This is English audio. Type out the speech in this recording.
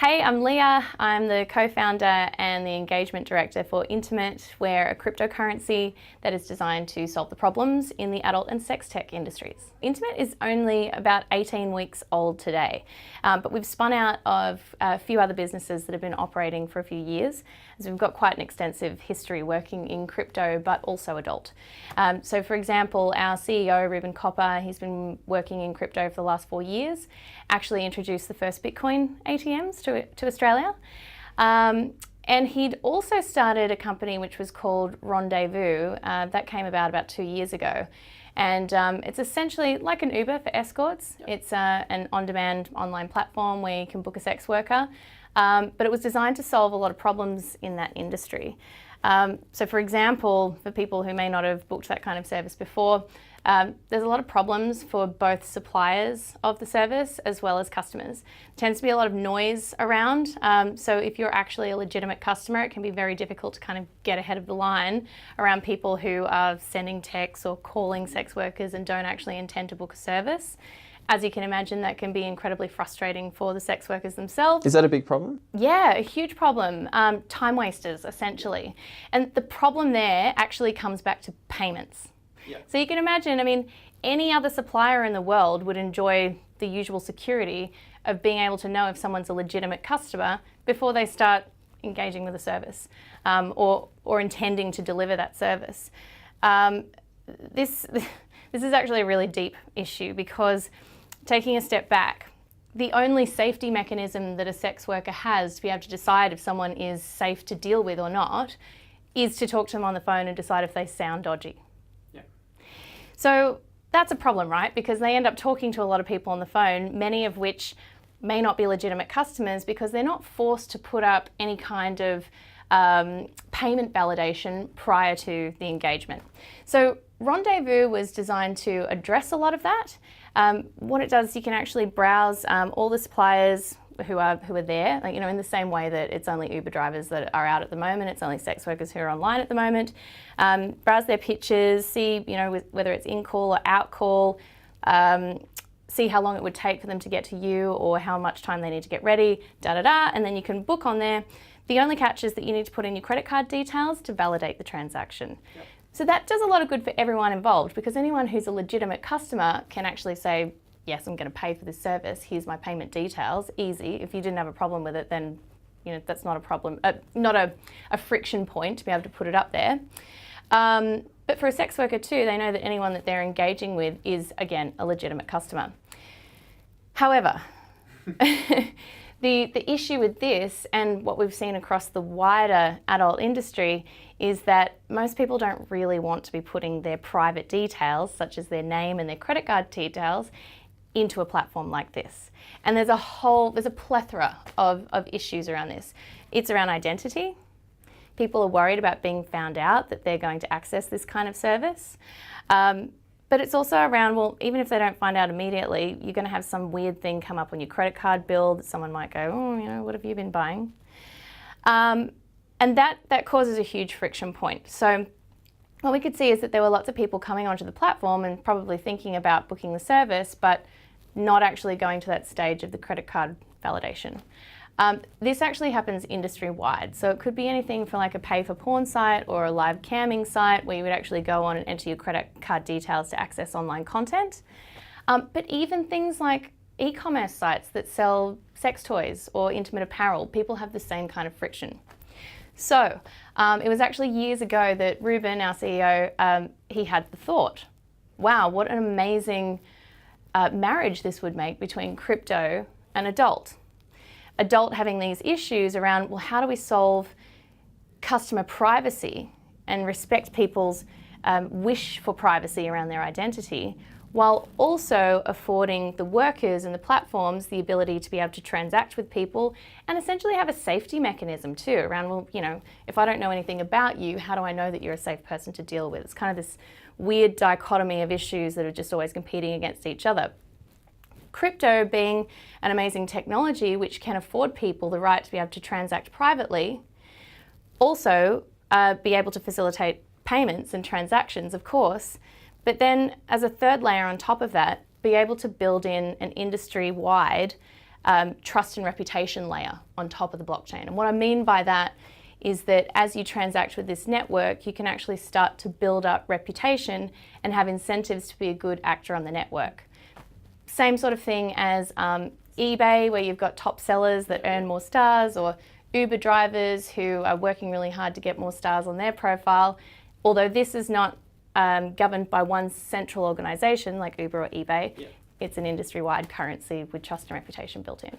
Hey, I'm Leah. I'm the co-founder and the engagement director for Intimate. We're a cryptocurrency that is designed to solve the problems in the adult and sex tech industries. Intimate is only about 18 weeks old today, but we've spun out of a few other businesses that have been operating for a few years, as we've got quite an extensive history working in crypto, but also adult. So for example, our CEO, Ruben Copper, he's been working in crypto for the last 4 years, actually introduced the first Bitcoin ATMs to Australia. And he'd also started a company which was called Rende.vu. That came about 2 years ago. And it's essentially like an Uber for escorts. Yep. It's an on-demand online platform where you can book a sex worker. But it was designed to solve a lot of problems in that industry. So for example, for people who may not have booked that kind of service before, there's a lot of problems for both suppliers of the service as well as customers. There tends to be a lot of noise around. So if you're actually a legitimate customer, it can be very difficult to kind of get ahead of the line around people who are sending texts or calling sex workers and don't actually intend to book a service. As you can imagine, that can be incredibly frustrating for the sex workers themselves. Is that a big problem? Yeah, a huge problem. Time wasters, essentially. And the problem there actually comes back to payments. Yeah. So you can imagine, I mean, any other supplier in the world would enjoy the usual security of being able to know if someone's a legitimate customer before they start engaging with a service or intending to deliver that service. This is actually a really deep issue because, taking a step back, the only safety mechanism that a sex worker has to be able to decide if someone is safe to deal with or not is to talk to them on the phone and decide if they sound dodgy. Yeah. So that's a problem, right? Because they end up talking to a lot of people on the phone, many of which may not be legitimate customers because they're not forced to put up any kind of payment validation prior to the engagement. So Rendezvous was designed to address a lot of that. What it does, you can actually browse all the suppliers who are there, like, in the same way that it's only Uber drivers that are out at the moment, it's only sex workers who are online at the moment. Browse their pictures, see whether it's in call or out call, see how long it would take for them to get to you or how much time they need to get ready, and then you can book on there. The only catch is that you need to put in your credit card details to validate the transaction. Yep. So that does a lot of good for everyone involved because anyone who's a legitimate customer can actually say, yes, I'm going to pay for this service, here's my payment details, easy. If you didn't have a problem with it, then that's not a problem, not a friction point to be able to put it up there. But for a sex worker too, they know that anyone that they're engaging with is, again, a legitimate customer. However, the issue with this, and what we've seen across the wider adult industry, is that most people don't really want to be putting their private details, such as their name and their credit card details, into a platform like this. And there's a plethora of issues around this. It's around identity. People are worried about being found out that they're going to access this kind of service. But it's also around, well, even if they don't find out immediately, you're going to have some weird thing come up on your credit card bill that someone might go, oh, what have you been buying? And that causes a huge friction point. So what we could see is that there were lots of people coming onto the platform and probably thinking about booking the service, but not actually going to that stage of the credit card validation. This actually happens industry-wide. So it could be anything from like a pay-for-porn site or a live camming site where you would actually go on and enter your credit card details to access online content. But even things like e-commerce sites that sell sex toys or intimate apparel, people have the same kind of friction. So it was actually years ago that Ruben, our CEO, he had the thought, wow, what an amazing marriage this would make between crypto and adult. Adult having these issues around, well, how do we solve customer privacy and respect people's wish for privacy around their identity, while also affording the workers and the platforms the ability to be able to transact with people and essentially have a safety mechanism too around, well, if I don't know anything about you, how do I know that you're a safe person to deal with? It's kind of this weird dichotomy of issues that are just always competing against each other. Crypto being an amazing technology which can afford people the right to be able to transact privately, also be able to facilitate payments and transactions, of course, but then as a third layer on top of that, be able to build in an industry-wide trust and reputation layer on top of the blockchain. And what I mean by that is that as you transact with this network, you can actually start to build up reputation and have incentives to be a good actor on the network. Same sort of thing as eBay, where you've got top sellers that earn more stars, or Uber drivers who are working really hard to get more stars on their profile. Although this is not governed by one central organisation like Uber or eBay, it's an industry-wide currency with trust and reputation built in.